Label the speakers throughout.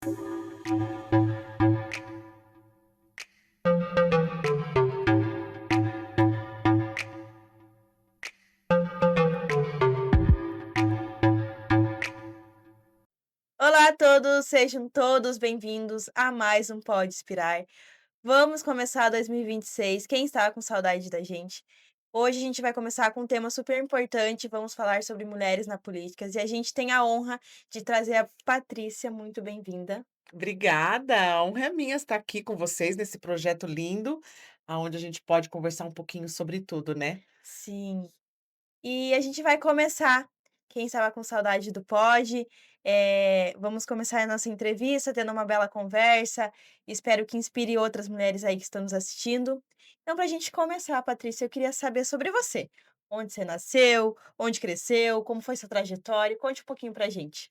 Speaker 1: Olá a todos, sejam todos bem-vindos a mais um Pode Inspirar. Vamos começar 2026. Quem estava com saudade da gente? Hoje a gente vai começar com um tema super importante, vamos falar sobre mulheres na política e a gente tem a honra de trazer a Patrícia, muito bem-vinda.
Speaker 2: Obrigada, a honra é minha estar aqui com vocês nesse projeto lindo, aonde a gente pode conversar um pouquinho sobre tudo, né.
Speaker 1: Sim. E a gente vai começar. Quem estava com saudade do pod, vamos começar a nossa entrevista tendo uma bela conversa. Espero que inspire outras mulheres aí que estão nos assistindo. Então, para a gente começar, Patrícia, eu queria saber sobre você. Onde você nasceu, onde cresceu, como foi sua trajetória? Conte um pouquinho pra gente.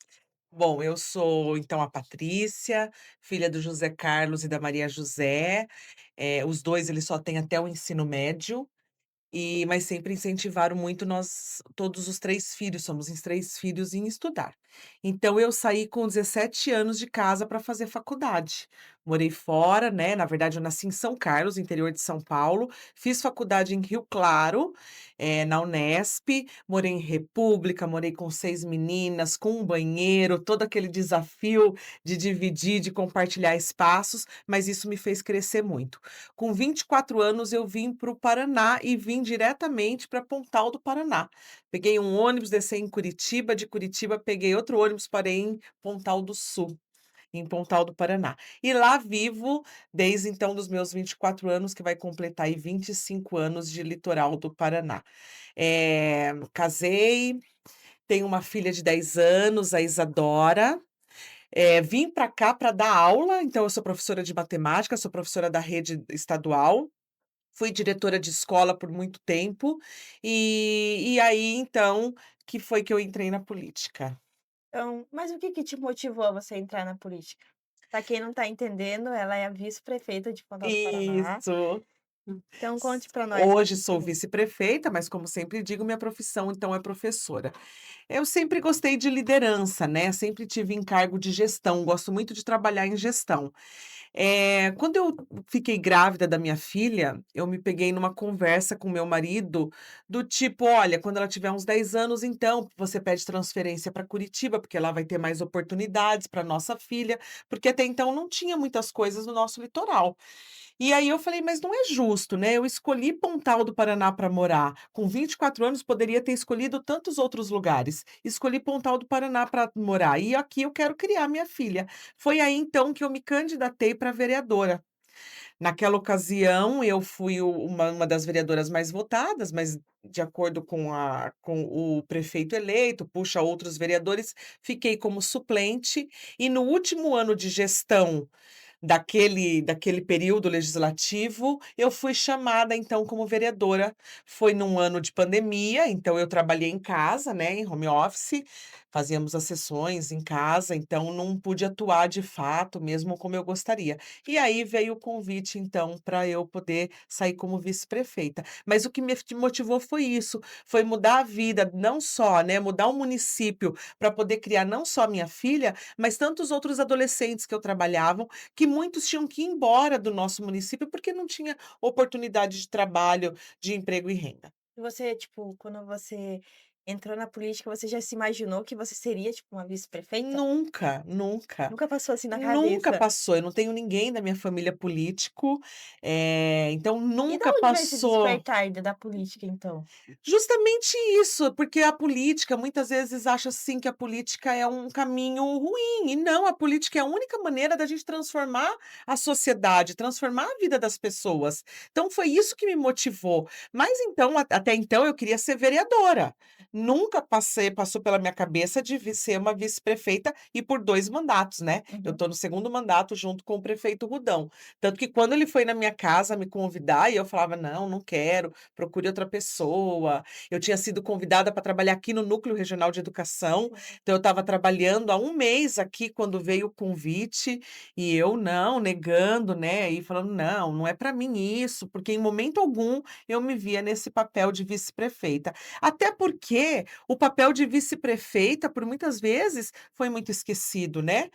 Speaker 2: Bom, eu sou então a Patrícia, filha do José Carlos e da Maria José, os 2 eles só têm até o ensino médio. Mas sempre incentivaram muito nós todos os 3 filhos, somos em 3 filhos, em estudar. Então eu saí com 17 anos de casa para fazer faculdade. Morei fora, né, na verdade eu nasci em São Carlos, interior de São Paulo, fiz faculdade em Rio Claro, na Unesp, morei em República, morei com 6 meninas, com um banheiro, todo aquele desafio de dividir, de compartilhar espaços, mas isso me fez crescer muito. Com 24 anos eu vim para o Paraná e vim diretamente para Pontal do Paraná. Peguei um ônibus, desci em Curitiba, de Curitiba peguei outro ônibus, parei em Pontal do Sul, em Pontal do Paraná. E lá vivo desde então dos meus 24 anos, que vai completar aí 25 anos de litoral do Paraná. Casei, tenho uma filha de 10 anos, a Isadora. Vim para cá para dar aula, então eu sou professora de matemática, sou professora da rede estadual. Fui diretora de escola por muito tempo, e aí então, que foi que eu entrei na política.
Speaker 1: Então, mas o que que te motivou a você entrar na política? Para quem não está entendendo, ela é a vice-prefeita de Pontal do Paraná.
Speaker 2: Isso.
Speaker 1: Então conte para nós um
Speaker 2: Hoje sou
Speaker 1: pouquinho.
Speaker 2: vice-prefeita, mas como sempre digo, minha profissão então é professora. Eu sempre gostei de liderança, né, sempre tive encargo de gestão, gosto muito de trabalhar em gestão. Quando eu fiquei grávida da minha filha, eu me peguei numa conversa com meu marido, do tipo: "Olha, quando ela tiver uns 10 anos, então, você pede transferência para Curitiba, porque lá vai ter mais oportunidades para nossa filha", porque até então não tinha muitas coisas no nosso litoral. E aí eu falei: "Mas não é justo, né, eu escolhi Pontal do Paraná para morar, com 24 anos poderia ter escolhido tantos outros lugares, escolhi Pontal do Paraná para morar, e aqui eu quero criar minha filha". Foi aí então que eu me candidatei para vereadora. Naquela ocasião eu fui uma das vereadoras mais votadas, mas de acordo com o prefeito eleito, puxa outros vereadores, fiquei como suplente, e no último ano de gestão daquele período legislativo, eu fui chamada, então, como vereadora. Foi num ano de pandemia, então eu trabalhei em casa, né, em home office, fazíamos as sessões em casa, então não pude atuar de fato, mesmo como eu gostaria. E aí veio o convite, então, para eu poder sair como vice-prefeita. Mas o que me motivou foi isso, foi mudar a vida, não só, né, mudar o município para poder criar não só minha filha, mas tantos outros adolescentes que eu trabalhava, que muitos tinham que ir embora do nosso município, porque não tinha oportunidade de trabalho, de emprego e renda.
Speaker 1: E você, tipo, quando você entrou na política, você já se imaginou que você seria, tipo, uma vice-prefeita?
Speaker 2: Nunca, nunca.
Speaker 1: Nunca passou assim na
Speaker 2: Nunca
Speaker 1: cabeça?
Speaker 2: passou, eu não tenho ninguém da minha família político, então
Speaker 1: E da
Speaker 2: nunca
Speaker 1: onde veio esse
Speaker 2: passou.
Speaker 1: despertar da política, então?
Speaker 2: Justamente isso, porque a política muitas vezes acha, assim, que a política é um caminho ruim, e não, a política é a única maneira da gente transformar a sociedade, transformar a vida das pessoas. Então foi isso que me motivou. Mas então, até então eu queria ser vereadora. Nunca passou pela minha cabeça de ser uma vice-prefeita e por 2 mandatos, né. Eu
Speaker 1: Uhum.
Speaker 2: estou no segundo mandato junto com o prefeito Rudão. Tanto que quando ele foi na minha casa me convidar e eu falava: "Não, não quero, procure outra pessoa". Eu tinha sido convidada para trabalhar aqui no Núcleo Regional de Educação,
Speaker 1: Sim.
Speaker 2: então eu estava trabalhando há um mês aqui quando veio o convite, e eu não, negando, né, e falando: "Não, não é para mim isso", porque em momento algum eu me via nesse papel de vice-prefeita. Até porque entender, o papel de vice-prefeita, por muitas vezes, foi muito esquecido, né.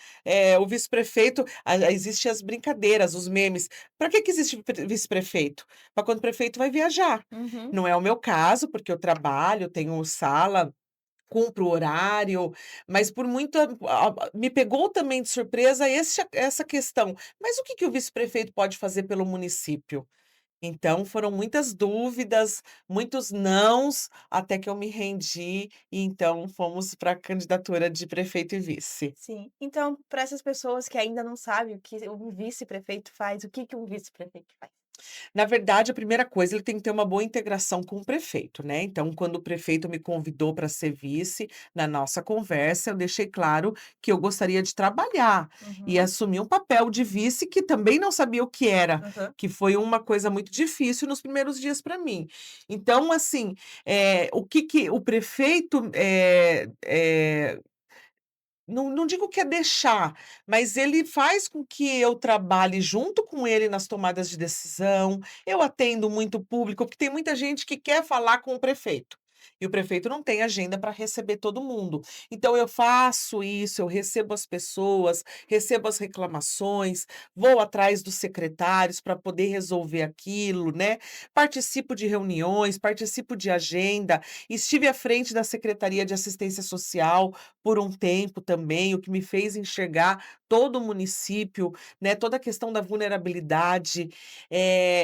Speaker 2: O vice-prefeito existe as brincadeiras, os memes. Para que que existe vice-prefeito? Para quando o prefeito vai viajar.
Speaker 1: Uhum.
Speaker 2: Não é o meu caso, porque eu trabalho, tenho sala, cumpro o horário, mas por muita me pegou também de surpresa essa questão. Mas o que que o vice-prefeito pode fazer pelo município? Então foram muitas dúvidas, muitos nãos, até que eu me rendi e então fomos para a candidatura de prefeito e vice.
Speaker 1: Sim. Então, para essas pessoas que ainda não sabem o que um vice-prefeito faz, o que que um vice-prefeito faz?
Speaker 2: Na verdade, a primeira coisa, ele tem que ter uma boa integração com o prefeito, né. Então, quando o prefeito me convidou para ser vice, na nossa conversa, eu deixei claro que eu gostaria de trabalhar e
Speaker 1: Uhum.
Speaker 2: assumir um papel de vice que também não sabia o que era,
Speaker 1: Aham.
Speaker 2: que foi uma coisa muito difícil nos primeiros dias para mim. Então, assim, o que que o prefeito, não digo que é deixar, mas ele faz com que eu trabalhe junto com ele nas tomadas de decisão, eu atendo muito público, porque tem muita gente que quer falar com o prefeito, e o prefeito não tem agenda para receber todo mundo. Então eu faço isso, eu recebo as pessoas, recebo as reclamações, vou atrás dos secretários para poder resolver aquilo, né, participo de reuniões, participo de agenda, estive à frente da Secretaria de Assistência Social por um tempo também, o que me fez enxergar todo o município, né, toda a questão da vulnerabilidade.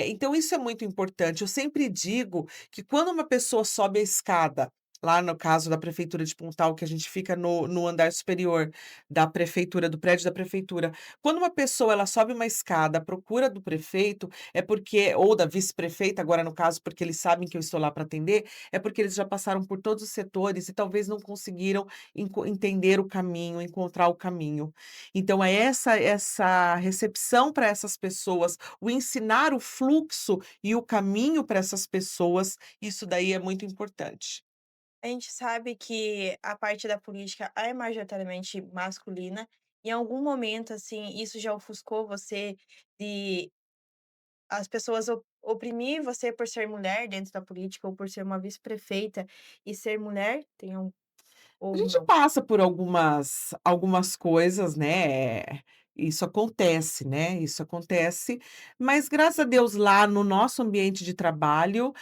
Speaker 2: Então isso é muito importante. Eu sempre digo que quando uma pessoa sobe a escada, lá no caso da prefeitura de Pontal, que a gente fica no andar superior da prefeitura, do prédio da prefeitura. Quando uma pessoa ela sobe uma escada à procura do prefeito, é porque ou da vice-prefeita, agora no caso, porque eles sabem que eu estou lá para atender, é porque eles já passaram por todos os setores e talvez não conseguiram entender o caminho, encontrar o caminho. Então é essa recepção para essas pessoas, o ensinar o fluxo e o caminho para essas pessoas, isso daí é muito importante.
Speaker 1: A gente sabe que a parte da política é majoritariamente masculina. Em algum momento, assim, isso já ofuscou você de as pessoas oprimir você por ser mulher dentro da política ou por ser uma vice-prefeita e ser mulher? Tem um
Speaker 2: A
Speaker 1: ou
Speaker 2: gente
Speaker 1: não?
Speaker 2: passa por algumas coisas, né, isso acontece, né, isso acontece, mas graças a Deus lá no nosso ambiente de trabalho,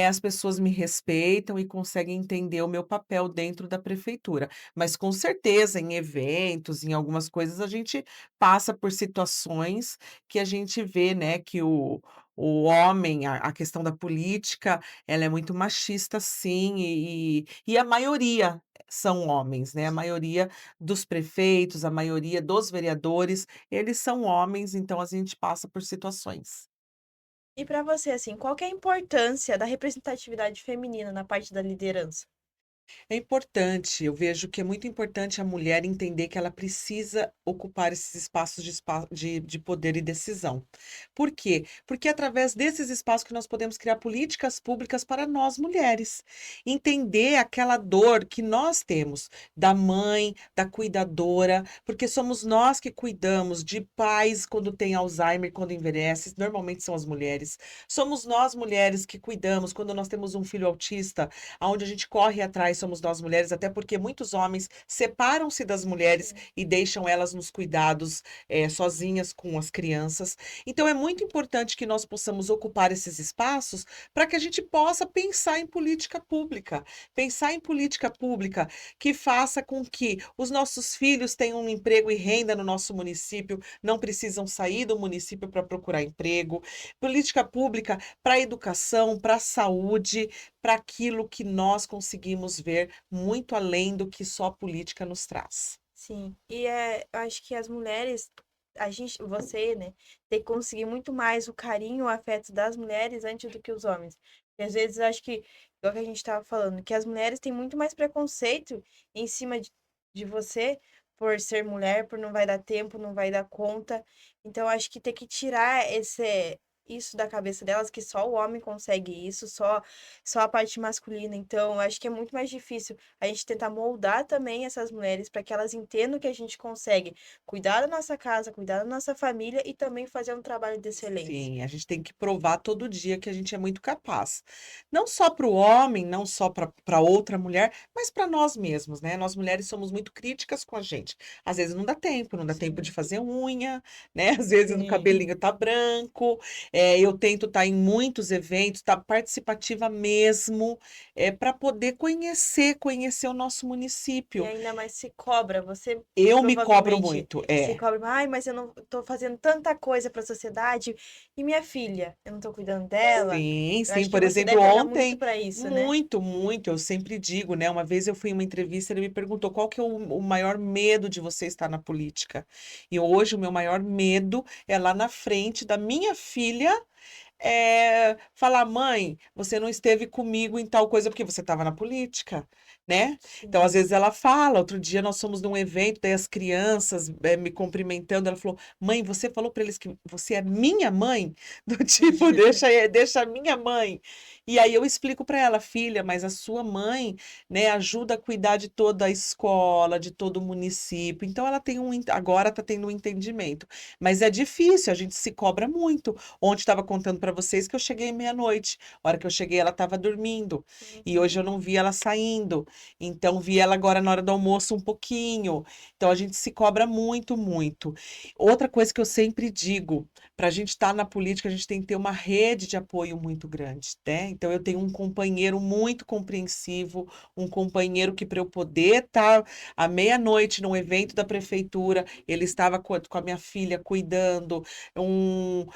Speaker 2: as pessoas me respeitam e conseguem entender o meu papel dentro da prefeitura. Mas com certeza em eventos, em algumas coisas, a gente passa por situações que a gente vê, né, que o homem, a questão da política, ela é muito machista sim, e a maioria são homens, né, a maioria dos prefeitos, a maioria dos vereadores, eles são homens, então a gente passa por situações.
Speaker 1: E para você, assim, qual que é a importância da representatividade feminina na parte da liderança?
Speaker 2: É importante, eu vejo que é muito importante a mulher entender que ela precisa ocupar esses espaços de poder e decisão. Por quê? Porque é através desses espaços que nós podemos criar políticas públicas para nós mulheres. Entender aquela dor que nós temos da mãe, da cuidadora, porque somos nós que cuidamos de pais quando tem Alzheimer, quando envelhece, normalmente são as mulheres. Somos nós mulheres que cuidamos quando nós temos um filho autista, aonde a gente corre atrás somos nós mulheres, até porque muitos homens separam-se das mulheres
Speaker 1: Sim.
Speaker 2: e deixam elas nos cuidados, sozinhas com as crianças. Então é muito importante que nós possamos ocupar esses espaços para que a gente possa pensar em política pública que faça com que os nossos filhos tenham um emprego e renda no nosso município, não precisam sair do município para procurar emprego. Política pública para a educação, para a saúde, para aquilo que nós conseguimos ver muito além do que só a política nos traz.
Speaker 1: Sim. E, eu acho que as mulheres, a gente você, né, tem que conseguir muito mais o carinho, o afeto das mulheres antes do que os homens. E às vezes eu acho que, igual que a gente estava falando, que as mulheres têm muito mais preconceito em cima de você por ser mulher, por não vai dar tempo, não vai dar conta. Então eu acho que tem que tirar isso da cabeça delas, que só o homem consegue isso, só a parte masculina. Então, eu acho que é muito mais difícil a gente tentar moldar também essas mulheres para que elas entendam que a gente consegue cuidar da nossa casa, cuidar da nossa família e também fazer um trabalho de excelência.
Speaker 2: Sim, a gente tem que provar todo dia que a gente é muito capaz. Não só para o homem, não só para outra mulher, mas para nós mesmos, né? Nós mulheres somos muito críticas com a gente. Às vezes não dá tempo, não dá tempo de
Speaker 1: Sim,
Speaker 2: fazer unha, né? Às vezes o
Speaker 1: sim.
Speaker 2: cabelinho tá branco. Eu tento estar em muitos eventos, estar participativa mesmo, para poder conhecer o nosso
Speaker 1: E
Speaker 2: município.
Speaker 1: ainda mais se cobra, você
Speaker 2: Eu me cobro
Speaker 1: provavelmente
Speaker 2: muito,
Speaker 1: se cobra, ai, mas eu não tô fazendo tanta coisa para a sociedade e minha filha, eu não tô cuidando dela.
Speaker 2: Sim,
Speaker 1: Eu
Speaker 2: sim.
Speaker 1: acho que
Speaker 2: Por
Speaker 1: você
Speaker 2: exemplo,
Speaker 1: deve olhar muito
Speaker 2: ontem,
Speaker 1: para isso, né?
Speaker 2: muito, muito, eu sempre digo, né? Uma vez eu fui em uma entrevista, ele me perguntou qual que é o maior medo de você estar na política. E hoje o meu maior medo é lá na frente da minha filha falar, mãe, você não esteve comigo em tal coisa porque você estava na política, né? Então, às
Speaker 1: Sim.
Speaker 2: vezes ela fala, outro dia nós fomos num evento, daí as crianças me cumprimentando, ela falou, mãe, você falou para eles que você é minha mãe? Do tipo, deixa a minha mãe. E aí eu explico para ela, filha, mas a sua mãe, né, ajuda a cuidar de toda a escola, de todo o município. Então ela tem agora está tendo um entendimento. Mas é difícil, a gente se cobra muito. Ontem estava contando para vocês que eu cheguei meia-noite. A hora que eu cheguei, ela estava dormindo. E hoje eu
Speaker 1: Uhum.
Speaker 2: não vi ela saindo. Então, vi ela agora na hora do almoço um pouquinho. Então, a gente se cobra muito, muito. Outra coisa que eu sempre digo, para a gente estar na política, a gente tem que ter uma rede de apoio muito grande, né? Então, eu tenho um companheiro muito compreensivo, um companheiro que, para eu poder estar à meia-noite num evento da prefeitura, ele estava com a minha filha cuidando, um,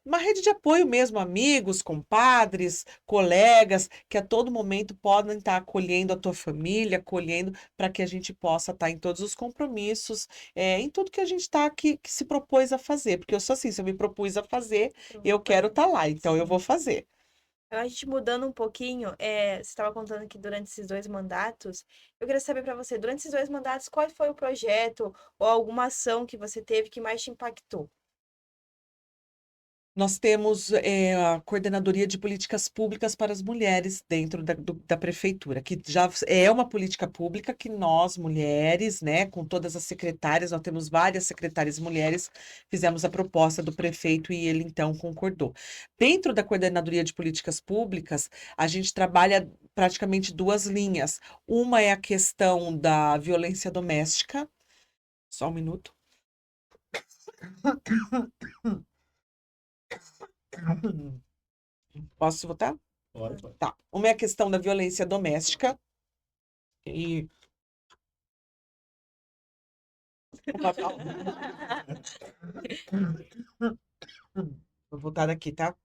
Speaker 2: uma rede de apoio mesmo, amigos, compadres, colegas, que a todo momento podem estar acolhendo a tua família, acolhendo para que a gente possa estar em todos os compromissos, em tudo que a gente está aqui, que se propôs a fazer. Porque eu sou assim, se eu me propus a fazer,
Speaker 1: Eu
Speaker 2: eu
Speaker 1: vou
Speaker 2: quero
Speaker 1: fazer.
Speaker 2: estar lá, então eu vou
Speaker 1: Sim.
Speaker 2: fazer.
Speaker 1: A gente mudando um pouquinho, você estava contando que durante esses 2 mandatos, eu queria saber para você, durante esses 2 mandatos, qual foi o projeto ou alguma ação que você teve que mais te impactou?
Speaker 2: Nós temos a Coordenadoria de Políticas Públicas para as Mulheres dentro da prefeitura, que já é uma política pública que nós, mulheres, né, com todas as secretárias, nós temos várias secretárias mulheres, fizemos a proposta do prefeito e ele então concordou. Dentro da Coordenadoria de Políticas Públicas, a gente trabalha praticamente duas linhas. Uma é a questão da violência doméstica. Só um minuto. Posso votar?
Speaker 1: Pode.
Speaker 2: Tá. Uma é a questão da violência doméstica e vou voltar aqui, tá?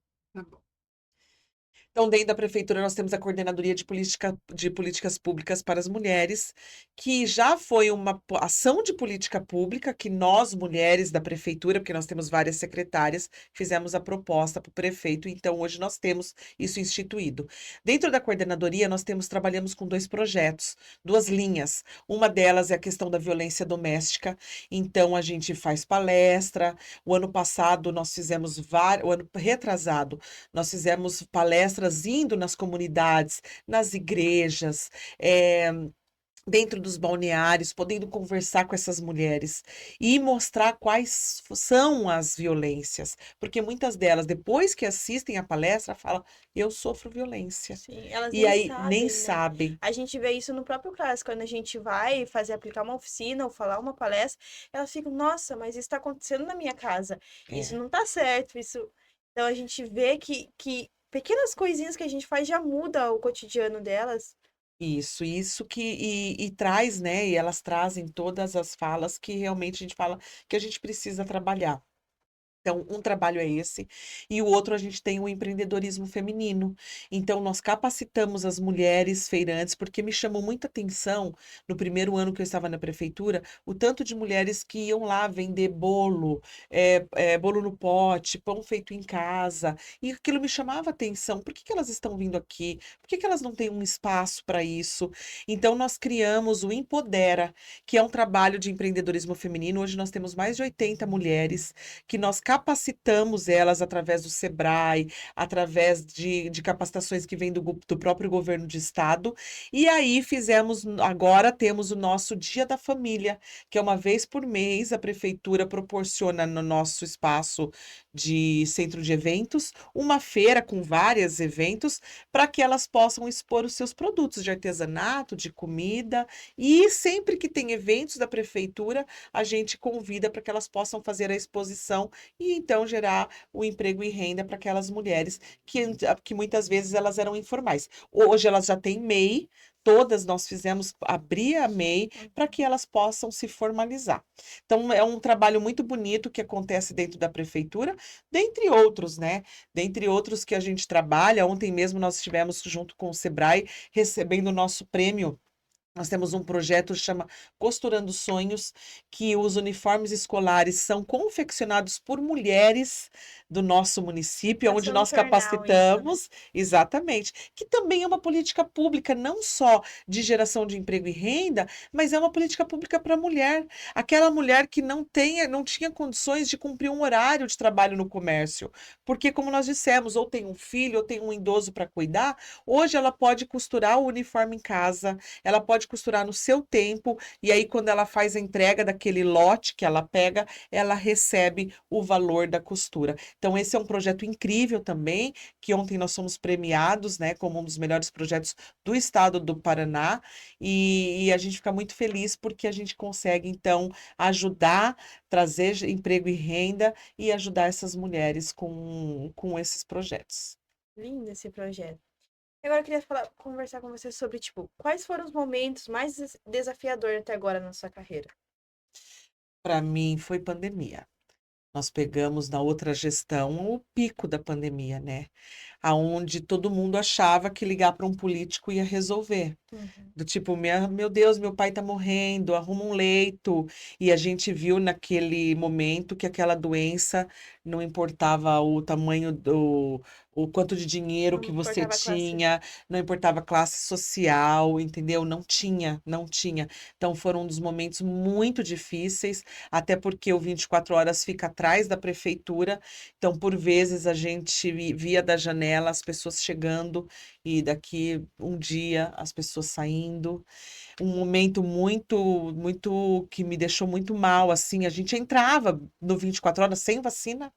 Speaker 2: Então, dentro da prefeitura, nós temos a Coordenadoria de Políticas Públicas para as Mulheres, que já foi uma ação de política pública que nós, mulheres da prefeitura, porque nós temos várias secretárias, fizemos a proposta para o prefeito, então hoje nós temos isso instituído. Dentro da coordenadoria, trabalhamos com dois projetos, duas linhas. Uma delas é a questão da violência doméstica, então a gente faz palestra. O ano passado nós fizemos o ano retrasado, nós fizemos palestras indo nas comunidades, nas igrejas, dentro dos balneários, podendo conversar com essas mulheres e mostrar quais são as violências, porque muitas delas, depois que assistem a palestra, falam: eu sofro violência.
Speaker 1: Sim, elas
Speaker 2: E
Speaker 1: nem
Speaker 2: aí nem
Speaker 1: sabem, né?
Speaker 2: sabem.
Speaker 1: A gente vê isso no próprio CRAS, quando a gente vai fazer aplicar uma oficina ou falar uma palestra, elas ficam, nossa, mas isso está acontecendo na minha casa, isso
Speaker 2: É.
Speaker 1: não tá certo, isso. Então a gente vê que pequenas coisinhas que a gente faz já muda o cotidiano delas.
Speaker 2: Isso e traz, né? E elas trazem todas as falas que realmente a gente fala que a gente precisa trabalhar. Então, um trabalho é esse, e o outro a gente tem o empreendedorismo feminino. Então, nós capacitamos as mulheres feirantes, porque me chamou muita atenção, no primeiro ano que eu estava na prefeitura, o tanto de mulheres que iam lá vender bolo, bolo no pote, pão feito em casa, e aquilo me chamava atenção. Por que que elas estão vindo aqui? Por que que elas não têm um espaço para isso? Então, nós criamos o Empodera, que é um trabalho de empreendedorismo feminino. Hoje nós temos mais de 80 mulheres que nós capacitamos elas através do Sebrae, através de capacitações que vêm do próprio governo de estado, e aí agora temos o nosso Dia da Família, que é uma vez por mês, a prefeitura proporciona no nosso espaço de centro de eventos, uma feira com vários eventos, para que elas possam expor os seus produtos de artesanato, de comida, e sempre que tem eventos da prefeitura, a gente convida para que elas possam fazer a exposição e então gerar o emprego e renda para aquelas mulheres que muitas vezes elas eram informais. Hoje elas já têm MEI, todas nós fizemos abrir a MEI para que elas possam se formalizar. Então é um trabalho muito bonito que acontece dentro da prefeitura, dentre outros, né? Dentre outros que a gente trabalha. Ontem mesmo nós estivemos junto com o Sebrae recebendo o nosso prêmio. Nós temos um projeto que chama Costurando Sonhos, que os uniformes escolares são confeccionados por mulheres do nosso município, onde nós
Speaker 1: Transfrontal isso, né?
Speaker 2: capacitamos, exatamente, que também é uma política pública, não só de geração de emprego e renda, mas é uma política pública para a mulher. Aquela mulher que não tinha condições de cumprir um horário de trabalho no comércio, porque, como nós dissemos, ou tem um filho, ou tem um idoso para cuidar, hoje ela pode costurar o uniforme em casa, ela pode costurar no seu tempo, e aí quando ela faz a entrega daquele lote que ela pega, ela recebe o valor da costura. Então esse é um projeto incrível também, que ontem nós fomos premiados, né, como um dos melhores projetos do estado do Paraná, e a gente fica muito feliz porque a gente consegue então ajudar, trazer emprego e renda e ajudar essas mulheres com esses projetos.
Speaker 1: Lindo esse projeto. Agora eu queria conversar com você sobre, tipo, quais foram os momentos mais desafiadores até agora na sua carreira?
Speaker 2: Para mim foi pandemia. Nós pegamos na outra gestão o pico da pandemia, né, aonde todo mundo achava que ligar para um político ia resolver.
Speaker 1: Uhum.
Speaker 2: Do tipo: Meu Deus, meu pai está morrendo, arruma um leito". E a gente viu naquele momento que aquela doença não importava o tamanho o quanto de dinheiro
Speaker 1: Não
Speaker 2: que você
Speaker 1: importava a classe.
Speaker 2: tinha, não importava a classe social, entendeu? Não tinha, não tinha. Então foram um dos momentos muito difíceis, até porque o 24 horas fica atrás da prefeitura, então por vezes a gente via da janela as pessoas chegando e daqui um dia as pessoas saindo. Um momento muito que me deixou muito mal, assim, a gente entrava no 24 horas sem vacina,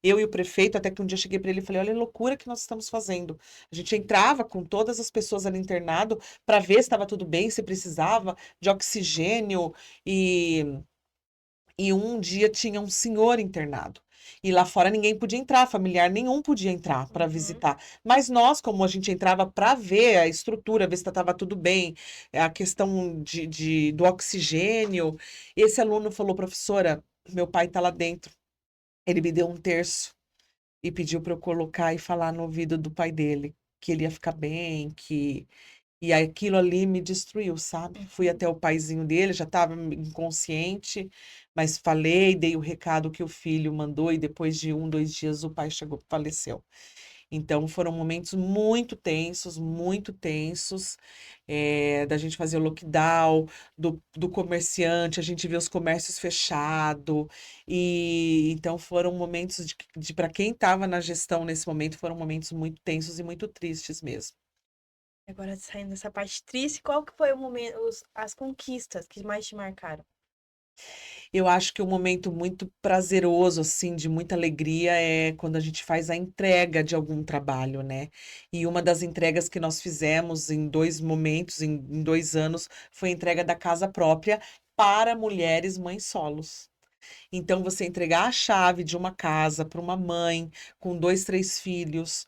Speaker 2: eu e o prefeito, até que um dia eu cheguei para ele e falei: "Olha a loucura que nós estamos fazendo". A gente entrava com todas as pessoas ali internado para ver se estava tudo bem, se precisava de oxigênio, e um dia tinha um senhor internado. E lá fora ninguém podia entrar, familiar nenhum podia entrar para
Speaker 1: Uhum.
Speaker 2: visitar. Mas nós, como a gente entrava para ver a estrutura, ver se estava tudo bem, a questão do oxigênio, esse aluno falou: "Professora, meu pai está lá dentro". Ele me deu um terço e pediu para eu colocar e falar no ouvido do pai dele que ele ia ficar bem, que e aquilo ali me destruiu, sabe. Fui
Speaker 1: Uhum.
Speaker 2: até o paizinho dele, já estava inconsciente, mas falei, dei o recado que o filho mandou e depois de 2 dias o pai chegou, faleceu. Então foram momentos muito tensos, da gente fazer o lockdown, do comerciante, a gente vê os comércios fechado, e então foram momentos de para quem estava na gestão nesse momento, foram momentos muito tensos e muito tristes mesmo.
Speaker 1: Agora saindo dessa parte triste, qual que foi o momento, as conquistas que mais te marcaram?
Speaker 2: Eu acho que um momento muito prazeroso, assim, de muita alegria, é quando a gente faz a entrega de algum trabalho, né. E uma das entregas que nós fizemos em 2 momentos, em 2 anos, foi a entrega da casa própria para mulheres mães solos. Então você entregar a chave de uma casa para uma mãe com 2, 3 filhos,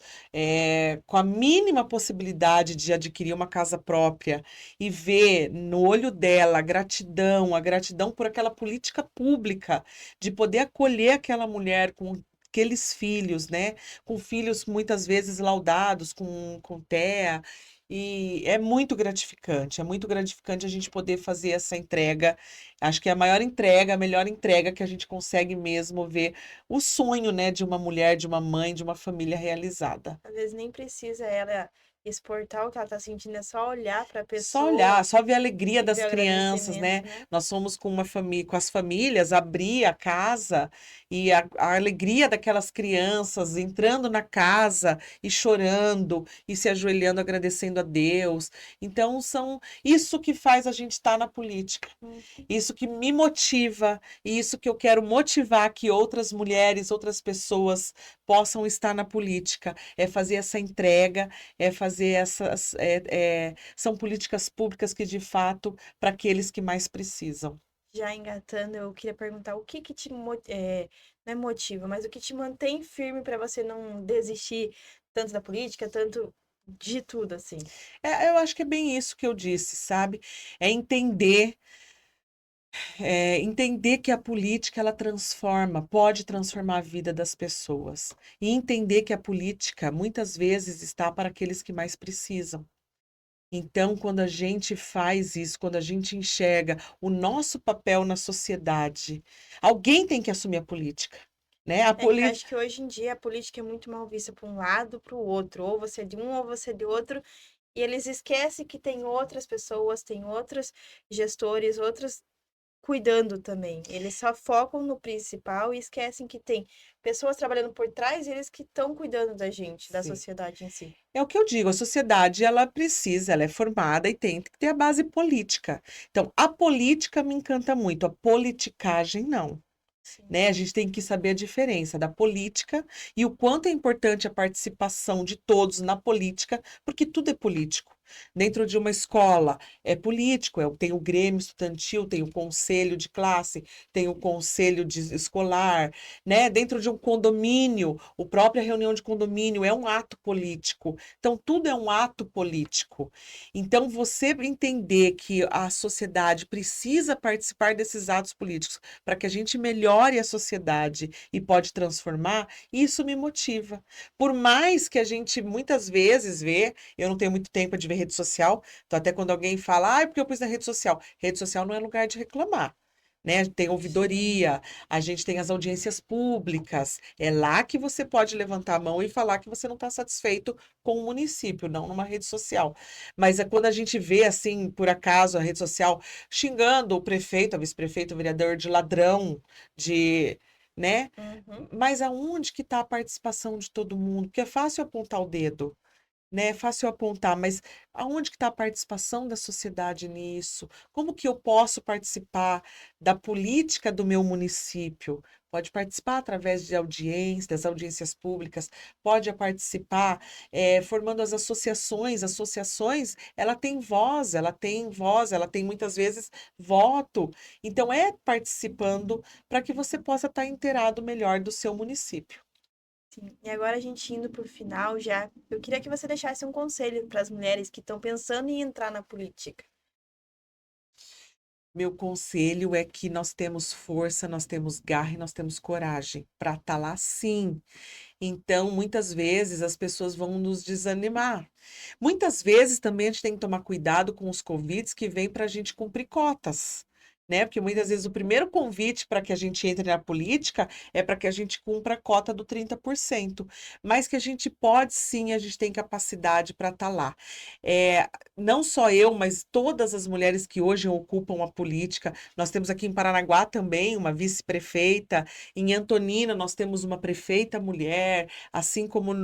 Speaker 2: com a mínima possibilidade de adquirir uma casa própria e ver no olho dela a gratidão por aquela política pública de poder acolher aquela mulher com aqueles filhos, né, com filhos muitas vezes laudados com TEA, e é muito gratificante a gente poder fazer essa entrega. Acho que é a maior entrega, a melhor entrega que a gente consegue mesmo ver o sonho, né, de uma mulher, de uma mãe, de uma família realizada.
Speaker 1: Às vezes nem precisa ela exportar o que ela tá sentindo, é só olhar para a
Speaker 2: Só olhar,
Speaker 1: pessoa
Speaker 2: só ver a alegria
Speaker 1: e ver
Speaker 2: das
Speaker 1: o
Speaker 2: crianças,
Speaker 1: agradecimento,
Speaker 2: né.
Speaker 1: né.
Speaker 2: Nós fomos com uma família, com as famílias, abrir a casa e a alegria daquelas crianças entrando na casa e chorando e se ajoelhando agradecendo a Deus. Então são isso que faz a gente estar na política.
Speaker 1: Uhum.
Speaker 2: Isso que me motiva e isso que eu quero motivar que outras mulheres, outras pessoas possam estar na política, é fazer essa entrega, é fazer essas, são políticas públicas que de fato para aqueles que mais precisam.
Speaker 1: Já engatando, eu queria perguntar o que que não é motiva, mas o que te mantém firme para você não desistir tanto da política, tanto de tudo, assim?
Speaker 2: Eu acho que é bem isso que eu disse, sabe, é entender que a política ela transforma, pode transformar a vida das pessoas, e entender que a política muitas vezes está para aqueles que mais precisam. Então, quando a gente faz isso, quando a gente enxerga o nosso papel na sociedade, alguém tem que assumir a política, né, a
Speaker 1: É que eu
Speaker 2: política.
Speaker 1: acho que hoje em dia a política é muito mal vista para um lado, para o outro, ou você é de um ou você é de outro, e eles esquecem que tem outras pessoas, tem outros gestores, outros cuidando também. Eles só focam no principal e esquecem que tem pessoas trabalhando por trás, e eles que estão cuidando da gente, da sociedade em si.
Speaker 2: É o que eu digo, a sociedade ela precisa, ela é formada e tem que ter a base política. Então, a política me encanta muito, a politicagem não.
Speaker 1: Sim.
Speaker 2: Né, a gente tem que saber a diferença da política e o quanto é importante a participação de todos na política, porque tudo é político. Dentro de uma escola é político, tem o grêmio estudantil, tem o conselho de classe, tem o conselho escolar, né? Dentro de um condomínio, a própria reunião de condomínio é um ato político. Então, tudo é um ato político. Então, você entender que a sociedade precisa participar desses atos políticos para que a gente melhore a sociedade e pode transformar, isso me motiva. Por mais que a gente muitas vezes vê, eu não tenho muito tempo de ver rede social, então até quando alguém fala, ah, é porque eu pus na rede social não é lugar de reclamar. Né? Tem
Speaker 1: Sim.
Speaker 2: ouvidoria, a gente tem as audiências públicas, é lá que você pode levantar a mão e falar que você não está satisfeito com o município, não numa rede social. Mas é quando a gente vê, assim, por acaso, a rede social xingando o prefeito, a vice-prefeito, o vereador de ladrão, de, né?
Speaker 1: Uhum.
Speaker 2: Mas aonde que está a participação de todo mundo? Porque é fácil apontar o dedo, né, é fácil apontar, mas aonde que está a participação da sociedade nisso? Como que eu posso participar da política do meu município? Pode participar através de audiências, das audiências públicas, pode participar, formando as associações, ela tem muitas vezes voto. Então é participando para que você possa estar inteirado melhor do seu município.
Speaker 1: Sim. E agora a gente indo para o final já, eu queria que você deixasse um conselho para as mulheres que estão pensando em entrar na política.
Speaker 2: Meu conselho é que nós temos força, nós temos garra e nós temos coragem para estar lá sim. Então, muitas vezes as pessoas vão nos desanimar. Muitas vezes também a gente tem que tomar cuidado com os convites que vêm para a gente cumprir cotas, né? Porque muitas vezes o primeiro convite para que a gente entre na política é para que a gente cumpra a cota do 30%. Mas que a gente pode sim, a gente tem capacidade para estar lá. Não só eu, mas todas as mulheres que hoje ocupam a política. Nós temos aqui em Paranaguá também uma vice-prefeita, em Antonina nós temos uma prefeita mulher, assim como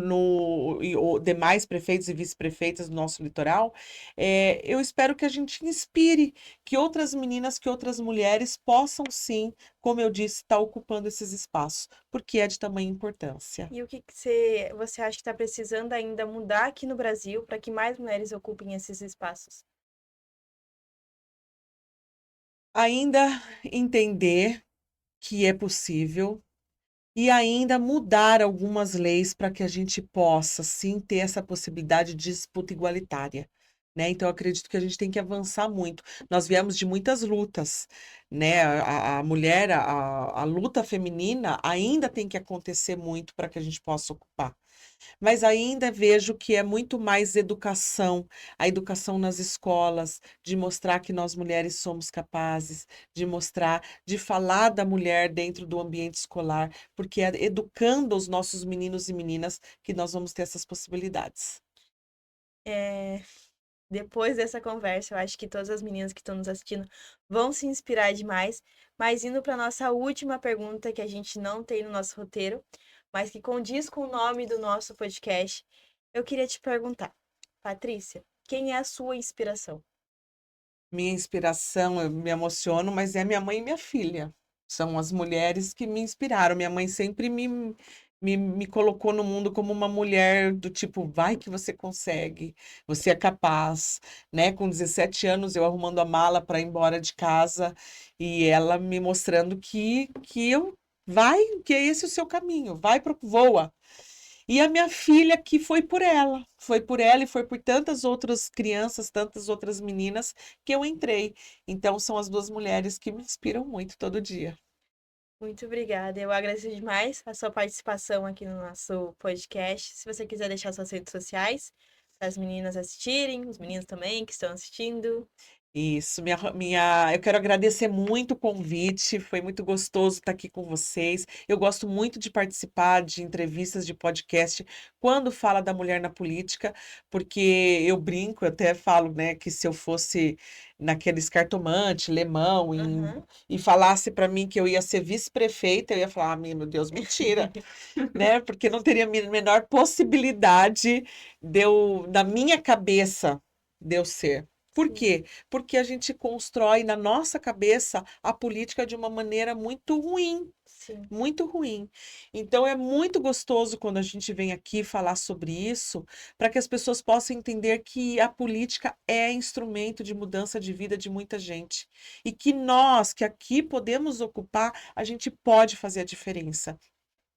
Speaker 2: demais prefeitos e vice-prefeitas do nosso litoral. Eu espero que a gente inspire que outras meninas, que outras mulheres possam sim, como eu disse, estar ocupando esses espaços, porque é de tamanha importância.
Speaker 1: E o que que você acha que está precisando ainda mudar aqui no Brasil para que mais mulheres ocupem esses espaços?
Speaker 2: Ainda entender que é possível e ainda mudar algumas leis para que a gente possa sim ter essa possibilidade de disputa igualitária, né. Então eu acredito que a gente tem que avançar muito. Nós viemos de muitas lutas, né, a mulher, a luta feminina ainda tem que acontecer muito para que a gente possa ocupar. Mas ainda vejo que é muito mais educação, a educação nas escolas, de mostrar que nós mulheres somos capazes, de mostrar, de falar da mulher dentro do ambiente escolar, porque é educando os nossos meninos e meninas que nós vamos ter essas possibilidades.
Speaker 1: Eh, Depois dessa conversa, eu acho que todas as meninas que estão nos assistindo vão se inspirar demais. Mas indo para nossa última pergunta, que a gente não tem no nosso roteiro, mas que condiz com o nome do nosso podcast, eu queria te perguntar, Patrícia, quem é a sua inspiração?
Speaker 2: Minha inspiração, eu me emociono, mas é minha mãe e minha filha. São as mulheres que me inspiraram. Minha mãe sempre me colocou no mundo como uma mulher do tipo: "Vai que você consegue, você é capaz", né. Com 17 anos, eu arrumando a mala para ir embora de casa, e ela me mostrando que eu vai, que é esse o seu caminho, vai para voa. E a minha filha que foi por ela e foi por tantas outras crianças, tantas outras meninas que eu entrei. Então são as 2 mulheres que me inspiram muito todo dia.
Speaker 1: Muito obrigada. Eu agradeço demais a sua participação aqui no nosso podcast. Se você quiser deixar suas redes sociais, para as meninas assistirem, os meninos também que estão assistindo.
Speaker 2: Isso, eu quero agradecer muito o convite, foi muito gostoso estar aqui com vocês. Eu gosto muito de participar de entrevistas de podcast quando fala da mulher na política, porque eu brinco, eu até falo, né, que se eu fosse naqueles cartomante, Lemão,
Speaker 1: Aham.
Speaker 2: e falasse para mim que eu ia ser vice-prefeita, eu ia falar: "Ah, meu Deus, mentira", né, porque não teria a menor possibilidade na minha cabeça, de eu ser. Por
Speaker 1: Sim,
Speaker 2: quê? Porque a gente constrói na nossa cabeça a política de uma maneira muito ruim,
Speaker 1: sim.
Speaker 2: muito ruim. Então é muito gostoso quando a gente vem aqui falar sobre isso, para que as pessoas possam entender que a política é instrumento de mudança de vida de muita gente. E que nós, que aqui podemos ocupar, a gente pode fazer a diferença.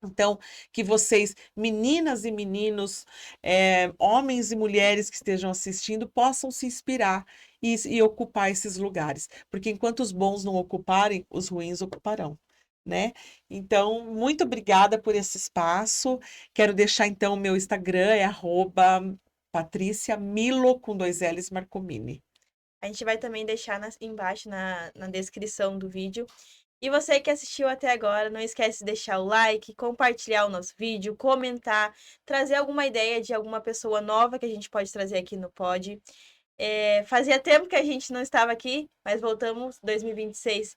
Speaker 2: Então, que vocês, meninas e meninos, homens e mulheres que estejam assistindo, possam se inspirar e ocupar esses lugares, porque enquanto os bons não ocuparem, os ruins ocuparão, né. Então, muito obrigada por esse espaço. Quero deixar então o meu Instagram, é @Patricia Milo com 2 Ls, Marcomini.
Speaker 1: A gente vai também deixar embaixo na descrição do vídeo. E você que assistiu até agora, não esquece de deixar o like, compartilhar o nosso vídeo, comentar, trazer alguma ideia de alguma pessoa nova que a gente pode trazer aqui no Pod. Fazia tempo que a gente não estava aqui, mas voltamos 2026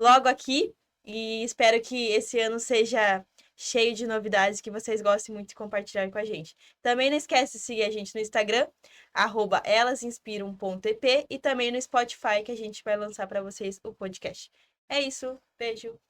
Speaker 1: logo aqui e espero que esse ano seja cheio de novidades que vocês gostem muito de compartilhar com a gente. Também não esquece de seguir a gente no Instagram, @elasinspiram.ep e também no Spotify que a gente vai lançar para vocês o podcast. É isso, beijo.